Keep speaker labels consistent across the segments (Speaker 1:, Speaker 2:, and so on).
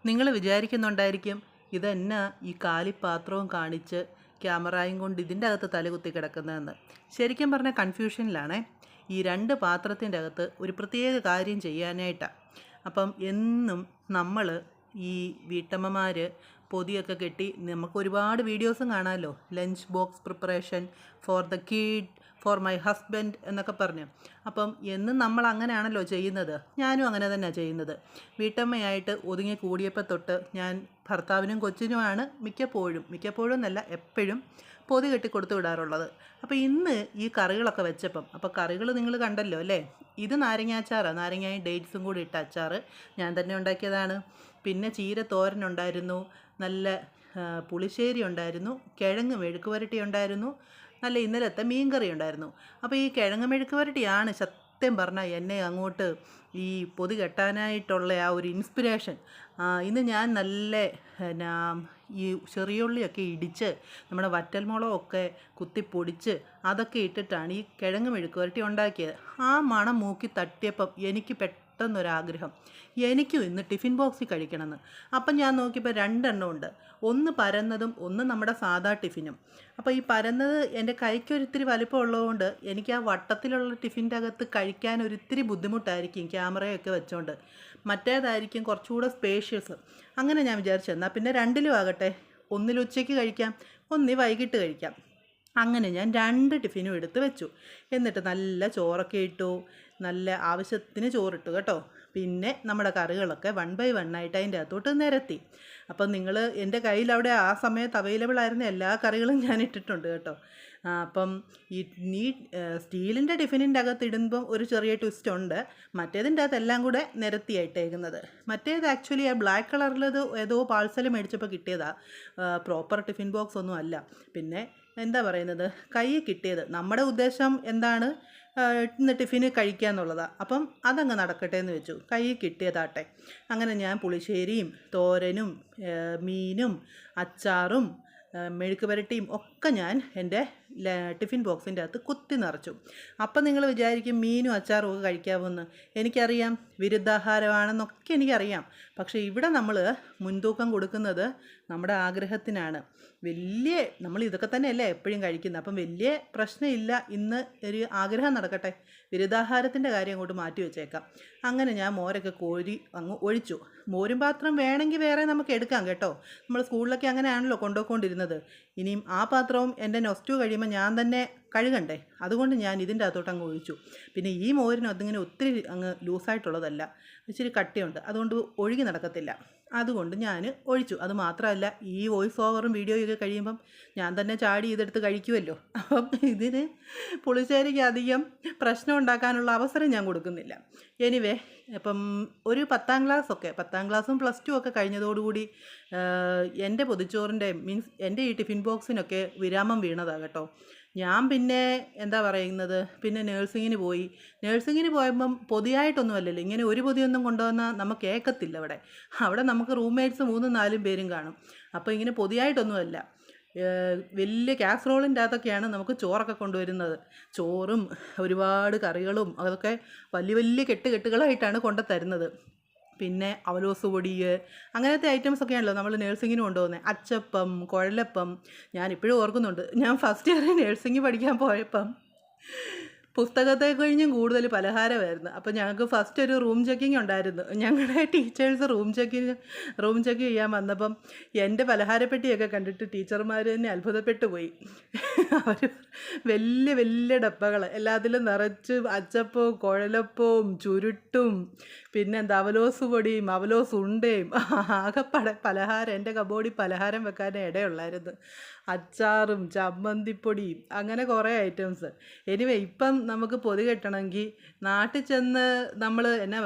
Speaker 1: നിങ്ങൾ വിചാരിക്കുന്നുണ്ടായിരിക്കും ഇതെന്നാ ഈ കാലിപ്പാത്രവും കാണിച്ച് ക്യാമറയും കൊണ്ട് ഇതിൻ്റെ അകത്ത് തലകുത്തി കിടക്കുന്നതെന്ന്. ശരിക്കും പറഞ്ഞാൽ കൺഫ്യൂഷനിലാണേ. ഈ രണ്ട് പാത്രത്തിൻ്റെ അകത്ത് ഒരു പ്രത്യേക കാര്യം ചെയ്യാനായിട്ടാണ്. അപ്പം എന്നും നമ്മൾ ഈ വീട്ടമ്മമാർ പൊതിയൊക്കെ കെട്ടി നമുക്ക് ഒരുപാട് വീഡിയോസും കാണാമല്ലോ. Lunch box preparation for the kid, for my husband എന്നൊക്കെ പറഞ്ഞു. അപ്പം എന്നും നമ്മൾ അങ്ങനെയാണല്ലോ ചെയ്യുന്നത്. ഞാനും അങ്ങനെ തന്നെയാണ് ചെയ്യുന്നത്. വീട്ടമ്മയായിട്ട് ഒതുങ്ങി കൂടിയപ്പോൾ തൊട്ട് ഞാൻ ഭർത്താവിനും കൊച്ചിനുമാണ് മിക്കപ്പോഴും എന്നല്ല എപ്പോഴും പൊതി കെട്ടി കൊടുത്തു വിടാറുള്ളത്. അപ്പോൾ ഇന്ന് ഈ കറികളൊക്കെ വെച്ചപ്പം, അപ്പോൾ കറികൾ നിങ്ങൾ കണ്ടല്ലോ അല്ലേ. ഇത് നാരങ്ങാച്ചാറാണ്. നാരങ്ങയും ഡേറ്റ്സും കൂടി ഇട്ട അച്ചാർ ഞാൻ തന്നെ ഉണ്ടാക്കിയതാണ്. പിന്നെ ചീര തോരനുണ്ടായിരുന്നു, നല്ല പുളിശ്ശേരി ഉണ്ടായിരുന്നു, കിഴങ്ങ് മെഴുക്ക് വരട്ടി ഉണ്ടായിരുന്നു, നല്ല ഇന്നലത്തെ മീൻകറി ഉണ്ടായിരുന്നു. അപ്പോൾ ഈ കിഴങ്ങ് മെഴുക്ക് വരട്ടിയാണ് സത്യം പറഞ്ഞാൽ എന്നെ അങ്ങോട്ട് ഈ പൊതി കെട്ടാനായിട്ടുള്ള ആ ഒരു ഇൻസ്പിരേഷൻ. ഇന്ന് ഞാൻ നല്ല ഈ ചെറിയുള്ളിയൊക്കെ ഇടിച്ച് നമ്മുടെ വറ്റൽമുളകൊക്കെ കുത്തിപ്പൊടിച്ച് അതൊക്കെ ഇട്ടിട്ടാണ് ഈ കിഴങ്ങ് മെഴുക്ക് വരട്ടി ഉണ്ടാക്കിയത്. ആ മണം മൂക്കി തട്ടിയപ്പം എനിക്ക് പെട്ടെന്നൊരാഗ്രഹം, എനിക്കും ഇന്ന് ടിഫിൻ ബോക്സിൽ കഴിക്കണമെന്ന്. അപ്പം ഞാൻ നോക്കിയപ്പോൾ രണ്ടെണ്ണം ഉണ്ട്. ഒന്ന് പരന്നതും ഒന്ന് നമ്മുടെ സാധാ ടിഫിനും. അപ്പോൾ ഈ പരന്നത് എൻ്റെ കൈക്കൊരിത്തിരി വലിപ്പമുള്ളതുകൊണ്ട് എനിക്ക് ആ വട്ടത്തിലുള്ള ടിഫിൻ്റെ അകത്ത് കഴിക്കാൻ ഒരിത്തിരി ബുദ്ധിമുട്ടായിരിക്കും ക്യാമറയൊക്കെ വെച്ചോണ്ട്. മറ്റേതായിരിക്കും കുറച്ചുകൂടെ സ്പേഷ്യസ്. അങ്ങനെ ഞാൻ വിചാരിച്ചു എന്നാൽ പിന്നെ രണ്ടിലും ആകട്ടെ, ഒന്നിൽ ഉച്ചയ്ക്ക് കഴിക്കാം, ഒന്നിൽ വൈകിട്ട് കഴിക്കാം. അങ്ങനെ ഞാൻ 2 ടിഫിനും എടുത്ത് വെച്ചു. എന്നിട്ട് നല്ല ചോറൊക്കെ ഇട്ടു, നല്ല ആവശ്യത്തിന് ചോറിട്ടു കേട്ടോ. പിന്നെ നമ്മുടെ കറികളൊക്കെ 1 by 1 ആയിട്ട് അതിൻ്റെ അകത്തോട്ട് നിരത്തി. അപ്പം നിങ്ങൾ എൻ്റെ കയ്യിൽ അവിടെ ആ സമയത്ത് അവൈലബിൾ ആയിരുന്ന എല്ലാ കറികളും ഞാൻ ഇട്ടിട്ടുണ്ട് കേട്ടോ. അപ്പം ഈ സ്റ്റീലിൻ്റെ ടിഫിനിൻ്റെ അകത്ത് ഇടുമ്പം ഒരു ചെറിയ ട്വിസ്റ്റ് ഉണ്ട്. മറ്റേതിൻ്റെ അകത്ത് എല്ലാം കൂടെ നിരത്തിയായിട്ടേക്കുന്നത്. മറ്റേത് ആക്ച്വലി ആ ബ്ലാക്ക് കളറിലത് ഏതോ പാഴ്സൽ മേടിച്ചപ്പോൾ കിട്ടിയതാണ്, പ്രോപ്പർ ടിഫിൻ ബോക്സ് ഒന്നും അല്ല. പിന്നെ എന്താ പറയുന്നത്, കൈ കിട്ടിയത്. നമ്മുടെ ഉദ്ദേശം എന്താണ്, ഇന്ന് ടിഫിന് കഴിക്കുക എന്നുള്ളതാണ്. അപ്പം അതങ്ങ് നടക്കട്ടെ എന്ന് വെച്ചു. കൈ കിട്ടിയതാട്ടെ. അങ്ങനെ ഞാൻ പുളിശ്ശേരിയും തോരനും മീനും അച്ചാറും മെഴുക്ക് പുരട്ടിയും ഒക്കെ ഞാൻ എൻ്റെ ടിഫിൻ ബോക്സിൻ്റെ അകത്ത് കുത്തി നിറച്ചു. അപ്പം നിങ്ങൾ വിചാരിക്കും മീനും അച്ചാറും ഒക്കെ കഴിക്കാമെന്ന്. എനിക്കറിയാം, വിരുദ്ധാഹാരമാണെന്നൊക്കെ എനിക്കറിയാം. പക്ഷേ ഇവിടെ നമ്മൾ മുൻതൂക്കം കൊടുക്കുന്നത് നമ്മുടെ ആഗ്രഹത്തിനാണ്. നമ്മൾ ഇതൊക്കെ തന്നെയല്ലേ എപ്പോഴും കഴിക്കുന്നത്. അപ്പം വലിയ പ്രശ്നമില്ല, ഇന്ന് ഒരു ആഗ്രഹം നടക്കട്ടെ, വിരുദ്ധാഹാരത്തിൻ്റെ കാര്യം അങ്ങോട്ട് മാറ്റി വെച്ചേക്കാം. അങ്ങനെ ഞാൻ മോരൊക്കെ കോരി അങ്ങ് ഒഴിച്ചു. മോരും പാത്രം വേണമെങ്കിൽ വേറെ നമുക്ക് എടുക്കാം കേട്ടോ. നമ്മൾ സ്കൂളിലൊക്കെ അങ്ങനെയാണല്ലോ കൊണ്ടുപോയിക്കൊണ്ടിരുന്നത്. ഇനിയും ആ പാത്രവും എൻ്റെ നൊസ്റ്റു കഴിയുമ്പോൾ ഞാൻ തന്നെ കഴുകണ്ടേ. അതുകൊണ്ട് ഞാൻ ഇതിൻ്റെ അകത്തോട്ട് അങ്ങ് ഒഴിച്ചു. പിന്നെ ഈ മോരിന് അതിങ്ങനെ ഒത്തിരി അങ്ങ് ലൂസായിട്ടുള്ളതല്ല, ഇച്ചിരി കട്ടിയുണ്ട്, അതുകൊണ്ട് ഒഴുകി നടക്കത്തില്ല. അതുകൊണ്ട് ഞാൻ ഒഴിച്ചു. അത് മാത്രമല്ല, ഈ വോയിസ് ഓവറും വീഡിയോയൊക്കെ കഴിയുമ്പം ഞാൻ തന്നെ ചാടി ഇതെടുത്ത് കഴിക്കുമല്ലോ. അപ്പം ഇതിന് പുളിശ്ശേരിക്ക് അധികം പ്രശ്നം ഉണ്ടാക്കാനുള്ള അവസരം ഞാൻ കൊടുക്കുന്നില്ല. എനിവേ, അപ്പം ഒരു 10ാം ക്ലാസ്സും +2 ഒക്കെ കഴിഞ്ഞതോടുകൂടി എൻ്റെ പൊതിച്ചോറിൻ്റെ എൻ്റെ ഈ ടിഫിൻ ബോക്സിനൊക്കെ വിരാമം വീണതാണ് കേട്ടോ. ഞാൻ പിന്നെ എന്താ പറയുന്നത്, പിന്നെ നേഴ്സിങ്ങിന് പോയപ്പം പൊതിയായിട്ടൊന്നും അല്ലല്ലോ, ഇങ്ങനെ ഒരു പൊതിയൊന്നും കൊണ്ടുവന്നാൽ നമുക്ക് ഏക്കത്തില്ല. അവിടെ നമുക്ക് റൂംമേറ്റ്സ് 3-4 പേരും കാണും. അപ്പോൾ ഇങ്ങനെ പൊതിയായിട്ടൊന്നുമല്ല, വലിയ കാസറോളിൻ്റെ അകത്തൊക്കെയാണ് നമുക്ക് ചോറൊക്കെ കൊണ്ടുവരുന്നത്. ചോറും ഒരുപാട് കറികളും അതൊക്കെ വലിയ കെട്ടുകളായിട്ടാണ് കൊണ്ടു തരുന്നത്. പിന്നെ അവലോസ് പൊടി, അങ്ങനത്തെ ഐറ്റംസൊക്കെയാണല്ലോ നമ്മൾ നേഴ്സിങ്ങിന് കൊണ്ടുപോകുന്നത്. അച്ചപ്പം, കുഴലപ്പം. ഞാനിപ്പോഴും ഓർക്കുന്നുണ്ട്, ഞാൻ ഫസ്റ്റ് ഇയർ നേഴ്സിംഗ് പഠിക്കാൻ പോയപ്പം പുസ്തകത്തെ കഴിഞ്ഞും കൂടുതൽ പലഹാരമായിരുന്നു. അപ്പോൾ ഞങ്ങൾക്ക് ഫസ്റ്റ് ഒരു റൂം ചെക്കിങ് ഉണ്ടായിരുന്നു. ഞങ്ങളുടെ ടീച്ചേഴ്സ് റൂം ചെക്ക് ചെയ്യാൻ വന്നപ്പം എൻ്റെ പലഹാരപ്പെട്ടിയൊക്കെ കണ്ടിട്ട് ടീച്ചർമാർ തന്നെ അത്ഭുതപ്പെട്ടു പോയി. അവർ വലിയ ഡപ്പകൾ എല്ലാത്തിലും നിറച്ച് അച്ചപ്പവും കുഴലപ്പവും ചുരുട്ടും പിന്നെ അവലോസ് പൊടിയും അവലോസ് ഉണ്ടയും ആകെപ്പാടെ പലഹാരം. എൻ്റെ കബോർഡിൽ പലഹാരം വെക്കാനേ ഇടയുള്ളായിരുന്നു. അച്ചാറും ചമ്മന്തിപ്പൊടിയും അങ്ങനെ കുറേ ഐറ്റംസ്. എനിവേ, ഇപ്പം നമുക്ക് പൊതി കെട്ടണമെങ്കിൽ നാട്ടിൽ ചെന്ന് നമ്മൾ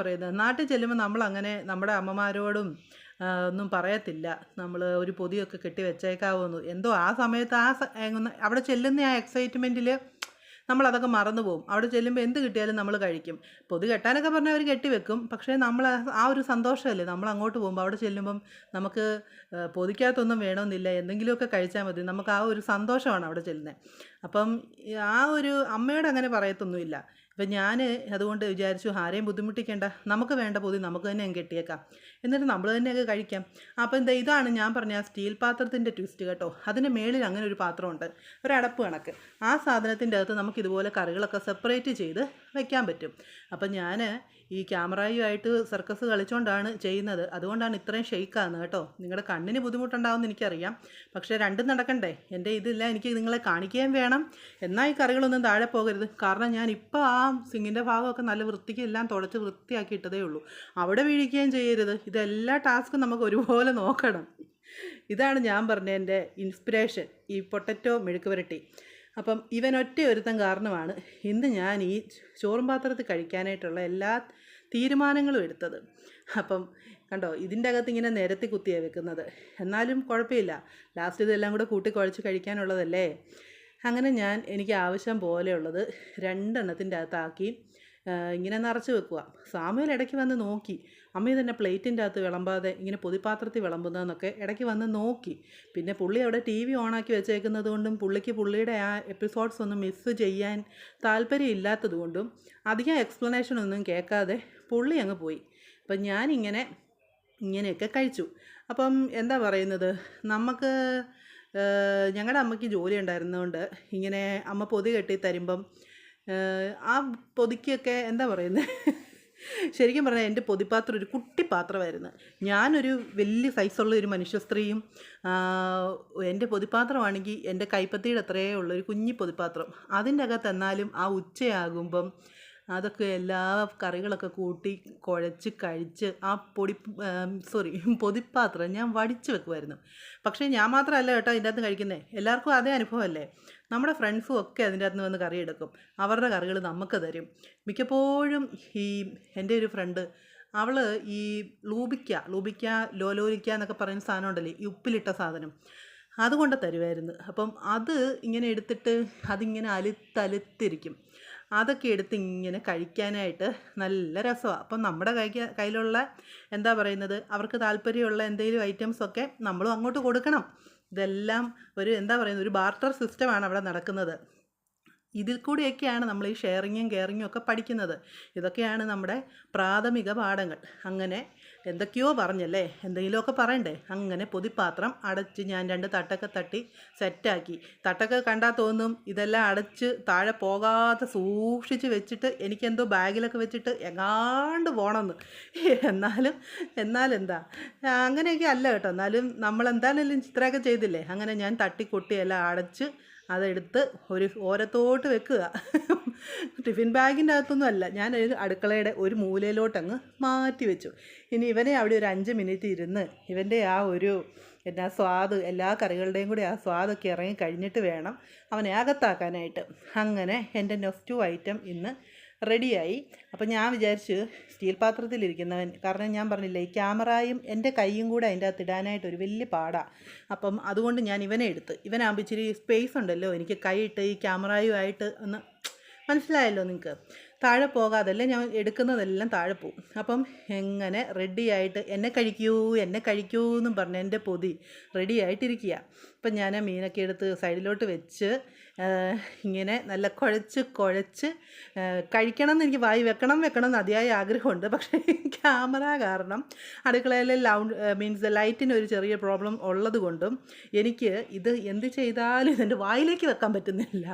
Speaker 1: നാട്ടിൽ ചെല്ലുമ്പോൾ നമ്മളങ്ങനെ നമ്മുടെ അമ്മമാരോടും ഒന്നും പറയത്തില്ല, നമ്മൾ ഒരു പൊതിയൊക്കെ കെട്ടി വെച്ചേക്കാവുന്നു. എന്തോ ആ സമയത്ത് അവിടെ ചെല്ലുന്ന ആ എക്സൈറ്റ്മെൻറ്റിൽ നമ്മളതൊക്കെ മറന്നു പോകും. അവിടെ ചെല്ലുമ്പോൾ എന്ത് കിട്ടിയാലും നമ്മൾ കഴിക്കും. പൊതി കെട്ടാനൊക്കെ പറഞ്ഞാൽ അവർ കെട്ടിവെക്കും. പക്ഷേ നമ്മൾ ആ ഒരു സന്തോഷമല്ലേ, നമ്മൾ അങ്ങോട്ട് പോകുമ്പോൾ അവിടെ ചെല്ലുമ്പം നമുക്ക് പൊതിക്കകത്തൊന്നും വേണമെന്നില്ല, എന്തെങ്കിലുമൊക്കെ കഴിച്ചാൽ മതി. നമുക്ക് ആ ഒരു സന്തോഷമാണ് അവിടെ ചെല്ലുന്നത്. അപ്പം ആ ഒരു അമ്മയോട് അങ്ങനെ പറയത്തൊന്നുമില്ല. ഇപ്പം ഞാൻ അതുകൊണ്ട് വിചാരിച്ചു ആരെയും ബുദ്ധിമുട്ടിക്കേണ്ട, നമുക്ക് വേണ്ട പൊതി നമുക്ക് തന്നെ കെട്ടിയേക്കാം. എന്നിട്ട് നമ്മൾ തന്നെയൊക്കെ കഴിക്കാം. അപ്പോൾ എന്താ, ഇതാണ് ഞാൻ പറഞ്ഞ ആ സ്റ്റീൽ പാത്രത്തിൻ്റെ ട്വിസ്റ്റ് കേട്ടോ. അതിന് മേളിൽ അങ്ങനെ ഒരു പാത്രമുണ്ട്, ഒരു അടപ്പ് കണക്ക്. ആ സാധനത്തിൻ്റെ അകത്ത് നമുക്കിതുപോലെ കറികളൊക്കെ സെപ്പറേറ്റ് ചെയ്ത് വെക്കാൻ പറ്റും. അപ്പം ഞാൻ ഈ ക്യാമറയുമായിട്ട് സർക്കസ് കളിച്ചുകൊണ്ടാണ് ചെയ്യുന്നത്, അതുകൊണ്ടാണ് ഇത്രയും ഷെയ്ക്കാകുന്നത് കേട്ടോ. നിങ്ങളുടെ കണ്ണിന് ബുദ്ധിമുട്ടുണ്ടാവുമെന്ന് എനിക്കറിയാം, പക്ഷേ രണ്ടും നടക്കണ്ടേ. എൻ്റെ ഇതില്ല, എനിക്ക് നിങ്ങളെ കാണിക്കുകയും വേണം, എന്നാൽ ഈ കറികളൊന്നും താഴെ പോകരുത്. കാരണം ഞാൻ ഇപ്പോൾ ആ സിങ്ങിൻ്റെ ഭാഗമൊക്കെ നല്ല വൃത്തിക്ക് എല്ലാം തുടച്ച് വൃത്തിയാക്കി ഇട്ടതേ ഉള്ളൂ. അവിടെ വീഴിക്കുകയും ചെയ്യരുത്. ഇതെല്ലാ ടാസ്കും നമുക്ക് ഒരുപോലെ നോക്കണം. ഇതാണ് ഞാൻ പറഞ്ഞ എൻ്റെ ഇൻസ്പിറേഷൻ, ഈ പൊട്ടറ്റോ മെഴുക്ക് പുരട്ടി. അപ്പം ഇവൻ ഒറ്റ ഒരുത്തൻ കാരണമാണ് ഇന്ന് ഞാൻ ഈ ചോറും പാത്രത്തിൽ കഴിക്കാനായിട്ടുള്ള എല്ലാ തീരുമാനങ്ങളും എടുത്തത്. അപ്പം കണ്ടോ, ഇതിൻ്റെ അകത്ത് ഇങ്ങനെ നിരത്തി കുത്തിയാണ് വെക്കുന്നത്, എന്നാലും കുഴപ്പമില്ല, ലാസ്റ്റ് ഇതെല്ലാം കൂടെ കൂട്ടി കുഴച്ച് കഴിക്കാനുള്ളതല്ലേ. അങ്ങനെ എനിക്ക് ആവശ്യം പോലെയുള്ളത് രണ്ടെണ്ണത്തിൻ്റെ അകത്താക്കി ഇങ്ങനെ നിറച്ച് വെക്കുക. സാമുവേൽ ഇടയ്ക്ക് വന്ന് നോക്കി, അമ്മ തന്നെ പ്ലേറ്റിൻ്റെ അകത്ത് വിളമ്പാതെ ഇങ്ങനെ പൊതിപ്പാത്രത്തിൽ വിളമ്പുന്നതെന്നൊക്കെ ഇടയ്ക്ക് വന്ന് നോക്കി. പിന്നെ പുള്ളി അവിടെ ടി വി ഓണാക്കി വെച്ചേക്കുന്നത് കൊണ്ടും പുള്ളിയുടെ ആ എപ്പിസോഡ്സ് ഒന്നും മിസ്സ് ചെയ്യാൻ താല്പര്യമില്ലാത്തത് കൊണ്ടും അധികം എക്സ്പ്ലനേഷനൊന്നും കേൾക്കാതെ പുള്ളി അങ്ങ് പോയി. അപ്പം ഇങ്ങനെയൊക്കെ കഴിച്ചു. അപ്പം എന്താ പറയുന്നത്, ഞങ്ങളുടെ അമ്മയ്ക്ക് ജോലി ഉണ്ടായിരുന്നതുകൊണ്ട് ഇങ്ങനെ അമ്മ പൊതി കെട്ടി തരുമ്പം ആ പൊതിക്കൊക്കെ എന്താ പറയുന്നത്, ശരിക്കും പറഞ്ഞാൽ എൻ്റെ പൊതിപ്പാത്രം ഒരു കുട്ടി പാത്രമായിരുന്നു. ഞാനൊരു വലിയ സൈസുള്ള ഒരു മനുഷ്യ സ്ത്രീയും, എൻ്റെ പൊതിപ്പാത്രമാണെങ്കിൽ എൻ്റെ കൈപ്പത്തിയുടെ അത്രയേ ഉള്ളൂ ഒരു കുഞ്ഞി പൊതിപ്പാത്രം. അതിൻ്റെ അകത്ത് എന്നാലും ആ ഉച്ചയാകുമ്പം അതൊക്കെ എല്ലാ കറികളൊക്കെ കൂട്ടി കുഴച്ച് കഴിച്ച് ആ പൊതിപ്പാത്രം ഞാൻ വടിച്ച് വെക്കുമായിരുന്നു. പക്ഷേ ഞാൻ മാത്രമല്ല കേട്ടോ അതിൻ്റെ അകത്ത് കഴിക്കുന്നത്, എല്ലാവർക്കും അതേ അനുഭവമല്ലേ. നമ്മുടെ ഫ്രണ്ട്സും ഒക്കെ അതിൻ്റെ അകത്ത് നിന്ന് വന്ന് കറി എടുക്കും, അവരുടെ കറികൾ നമുക്ക് തരും. മിക്കപ്പോഴും എൻ്റെ ഒരു ഫ്രണ്ട്, അവൾ ഈ ലൂബിക്ക ലോലോലിക്ക എന്നൊക്കെ പറയുന്ന സാധനം ഉണ്ടല്ലേ, ഈ ഉപ്പിലിട്ട സാധനം, അതുകൊണ്ട് തരുമായിരുന്നു. അപ്പം അത് ഇങ്ങനെ എടുത്തിട്ട് അതിങ്ങനെ അലുത്തലുത്തിരിക്കും. അതൊക്കെ എടുത്ത് ഇങ്ങനെ കഴിക്കാനായിട്ട് നല്ല രസമാണ്. അപ്പം നമ്മുടെ കയ്യിലുള്ള എന്താ പറയുന്നത്, അവർക്ക് താല്പര്യമുള്ള എന്തെങ്കിലും ഐറ്റംസൊക്കെ നമ്മളും അങ്ങോട്ട് കൊടുക്കണം. ഇതെല്ലാം എന്താ പറയുന്നത്, ഒരു ബാർട്ടർ സിസ്റ്റമാണ് അവിടെ നടക്കുന്നത്. ഇതിൽ കൂടിയൊക്കെയാണ് നമ്മൾ ഈ ഷെയറിങ്ങും കെയറിങ്ങും ഒക്കെ പഠിക്കുന്നത്. ഇതൊക്കെയാണ് നമ്മുടെ പ്രാഥമിക പാഠങ്ങൾ. അങ്ങനെ എന്തൊക്കെയോ പറഞ്ഞല്ലേ, എന്തെങ്കിലുമൊക്കെ പറയണ്ടേ. അങ്ങനെ പൊതിപ്പാത്രം അടച്ച് ഞാൻ 2 തട്ടൊക്കെ തട്ടി സെറ്റാക്കി. തട്ടൊക്കെ കണ്ടാൽ തോന്നും ഇതെല്ലാം അടച്ച് താഴെ പോകാതെ സൂക്ഷിച്ച് വെച്ചിട്ട് എനിക്കെന്തോ ബാഗിലൊക്കെ വെച്ചിട്ട് എങ്ങാണ്ട് പോകണമെന്ന്. എന്നാലെന്താ, അങ്ങനെയൊക്കെ അല്ല കേട്ടോ. എന്നാലും നമ്മളെന്തായാലും ചിത്രമൊക്കെ ചെയ്തില്ലേ. അങ്ങനെ ഞാൻ തട്ടിക്കൊട്ടി എല്ലാം അടച്ച് അതെടുത്ത് ഒരു ഓരത്തോട്ട് വെക്കുക. ടിഫിൻ ബാഗിൻ്റെ അകത്തൊന്നും അല്ല, ഞാൻ അടുക്കളയുടെ ഒരു മൂലയിലോട്ടങ്ങ് മാറ്റി വെച്ചു. ഇനി ഇവനെ അവിടെ ഒരു 5 മിനിറ്റ് ഇരുന്ന് ഇവൻ്റെ ആ ഒരു സ്വാദ്, എല്ലാ കറികളുടെയും കൂടി ആ സ്വാദൊക്കെ ഇറങ്ങി കഴിഞ്ഞിട്ട് വേണം അവനെ അകത്താക്കാനായിട്ട്. അങ്ങനെ എൻ്റെ നെക്സ്റ്റ് ഐറ്റം ഇന്ന് റെഡിയായി. അപ്പം ഞാൻ വിചാരിച്ചു സ്റ്റീൽ പാത്രത്തിലിരിക്കുന്നവൻ, കാരണം ഞാൻ പറഞ്ഞില്ലേ ഈ ക്യാമറയും എൻ്റെ കൈയും കൂടെ അതിൻ്റെ അകത്ത് ഇടാനായിട്ട് ഒരു വലിയ പാടാണ്. അപ്പം അതുകൊണ്ട് ഞാൻ ഇവനെ എടുത്ത്, ഇവനാകുമ്പോൾ ഇച്ചിരി സ്പേസ് ഉണ്ടല്ലോ, എനിക്ക് കൈ ഇട്ട് ഈ ക്യാമറയുമായിട്ട് ഒന്ന് മനസ്സിലായല്ലോ നിങ്ങൾക്ക്, താഴെ പോകാതല്ലേ ഞാൻ എടുക്കുന്നതെല്ലാം താഴെ പോവും. അപ്പം എങ്ങനെ റെഡിയായിട്ട് എന്നെ കഴിക്കൂ എന്നും പറഞ്ഞ് എൻ്റെ പൊതി റെഡിയായിട്ടിരിക്കുക. അപ്പം ഞാൻ മീനൊക്കെ എടുത്ത് സൈഡിലോട്ട് വെച്ച് ഇങ്ങനെ നല്ല കുഴച്ച് കഴിക്കണം എന്ന് എനിക്ക് വായി വെക്കണം എന്ന് അതിയായ ആഗ്രഹമുണ്ട്. പക്ഷേ ക്യാമറ കാരണം അടുക്കളയിലെ ലൈറ്റിന് ഒരു ചെറിയ പ്രോബ്ലം ഉള്ളത് കൊണ്ടും എനിക്ക് ഇത് എന്ത് ചെയ്താലും ഇതെൻ്റെ വായിലേക്ക് വെക്കാൻ പറ്റുന്നില്ല.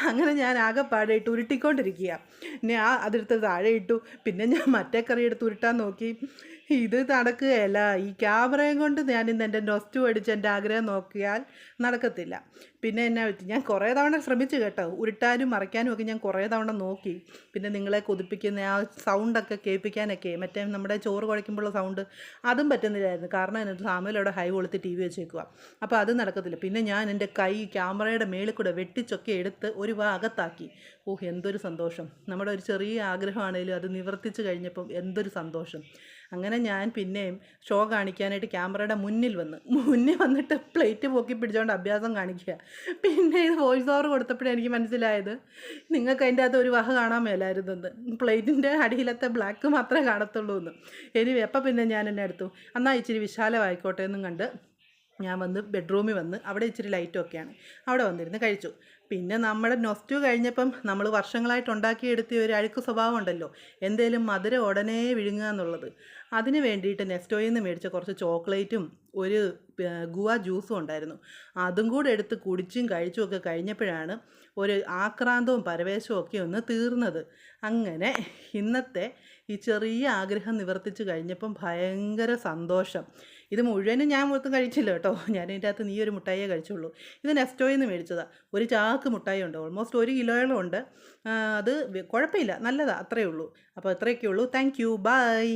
Speaker 1: അങ്ങനെ ഞാൻ ആകെപ്പാടെ ഇട്ട് ഉരുട്ടിക്കൊണ്ടിരിക്കുക. പിന്നെ അതെടുത്ത് താഴെ ഇട്ടു. പിന്നെ ഞാൻ മറ്റേ കറി എടുത്ത് ഉരുട്ടാൻ നോക്കി. ഇത് നടക്കുകയല്ല. ഈ ക്യാമറയും കൊണ്ട് ഞാനിന്ന് എൻ്റെ നൊസ്റ്റു അടിച്ച് എൻ്റെ ആഗ്രഹം നോക്കിയാൽ നടക്കത്തില്ല. പിന്നെ ഞാൻ കുറേ തവണ ശ്രമിച്ചു കേട്ടോ, ഉരുട്ടാനും മറയ്ക്കാനും ഒക്കെ ഞാൻ കുറേ തവണ നോക്കി. പിന്നെ നിങ്ങളെ കൊതിപ്പിക്കുന്ന ആ സൗണ്ടൊക്കെ കേൾപ്പിക്കാനൊക്കെ, മറ്റേ നമ്മുടെ ചോറ് കുഴയ്ക്കുമ്പോഴുള്ള സൗണ്ട്, അതും പറ്റുന്നില്ലായിരുന്നു. കാരണം എന്നിട്ട് സാമുവേലവിടെ ഹൈ കൊളുത്തി ടി വി വെച്ചേക്കുക. അപ്പോൾ അത് നടക്കത്തില്ല. പിന്നെ ഞാൻ എൻ്റെ കൈ ക്യാമറയുടെ മേളിൽ കൂടെ വെട്ടിച്ചൊക്കെ എടുത്ത് ഒരു ഭാഗത്താക്കി. എന്തൊരു സന്തോഷം. നമ്മുടെ ഒരു ചെറിയ ആഗ്രഹമാണെങ്കിലും അത് നിവർത്തിച്ച് കഴിഞ്ഞപ്പം എന്തൊരു സന്തോഷം. അങ്ങനെ ഞാൻ പിന്നെയും ഷോ കാണിക്കാനായിട്ട് ക്യാമറയുടെ മുന്നിൽ വന്നിട്ട് പ്ലേറ്റ് പൊക്കി പിടിച്ചുകൊണ്ട് അഭ്യാസം കാണിക്കുക. പിന്നെ ഇത് വോയിസ് ഓവർ കൊടുത്തപ്പോഴേ എനിക്ക് മനസ്സിലായത് നിങ്ങൾക്ക് അതിൻ്റെ അകത്ത് ഒരു വഹ കാണാൻ മേലായിരുന്നെന്ന്. പ്ലേറ്റിൻ്റെ അടിയിലത്തെ ബ്ലാക്ക് മാത്രമേ കാണത്തുള്ളൂ എന്ന്. അപ്പം പിന്നെ ഞാൻ എന്നെ എടുത്തു, എന്നാൽ ഇച്ചിരി വിശാലമായിക്കോട്ടെ എന്നും കണ്ട് ഞാൻ ബെഡ്റൂമിൽ അവിടെ ഇച്ചിരി ലൈറ്റൊക്കെയാണ്, അവിടെ വന്നിരുന്ന് കഴിച്ചു. പിന്നെ നമ്മുടെ നൊസ്റ്റു കഴിഞ്ഞപ്പം നമ്മൾ വർഷങ്ങളായിട്ട് ഉണ്ടാക്കിയെടുത്ത ഒരു അഴുക്ക് സ്വഭാവം ഉണ്ടല്ലോ, എന്തേലും മധുരം ഉടനെ വിഴുങ്ങുക എന്നുള്ളത്. അതിന് വേണ്ടിയിട്ട് നെസ്റ്റോയിൽ നിന്ന് മേടിച്ച കുറച്ച് ചോക്ലേറ്റും ഒരു ഗുവ ജ്യൂസും ഉണ്ടായിരുന്നു. അതും കൂടെ എടുത്ത് കുടിച്ചും കഴിച്ചും ഒക്കെ കഴിഞ്ഞപ്പോഴാണ് ഒരു ആക്രാന്തവും പരവേശവും ഒക്കെ ഒന്ന് തീർന്നത്. അങ്ങനെ ഇന്നത്തെ ഈ ചെറിയ ആഗ്രഹം നിവർത്തിച്ച് കഴിഞ്ഞപ്പം ഭയങ്കര സന്തോഷം. ഇത് മുഴുവനും ഞാൻ മൊത്തം കഴിച്ചില്ല കേട്ടോ. ഞാൻ ഇതിൻ്റെ അകത്ത് നീ ഒരു മുട്ടായിയേ കഴിച്ചുള്ളൂ. ഇത് നെസ്റ്റോയിൽ നിന്ന് മേടിച്ചതാണ്. ഒരു ചാക്ക് മുട്ടായി ഉണ്ട്, ഓൾമോസ്റ്റ് 1 കിലോയോളം ഉണ്ട്. അത് കുഴപ്പമില്ല, നല്ലതാണ്, അത്രയേ ഉള്ളൂ. അപ്പോൾ ഇത്രയൊക്കെ ഉള്ളൂ. Thank you, by.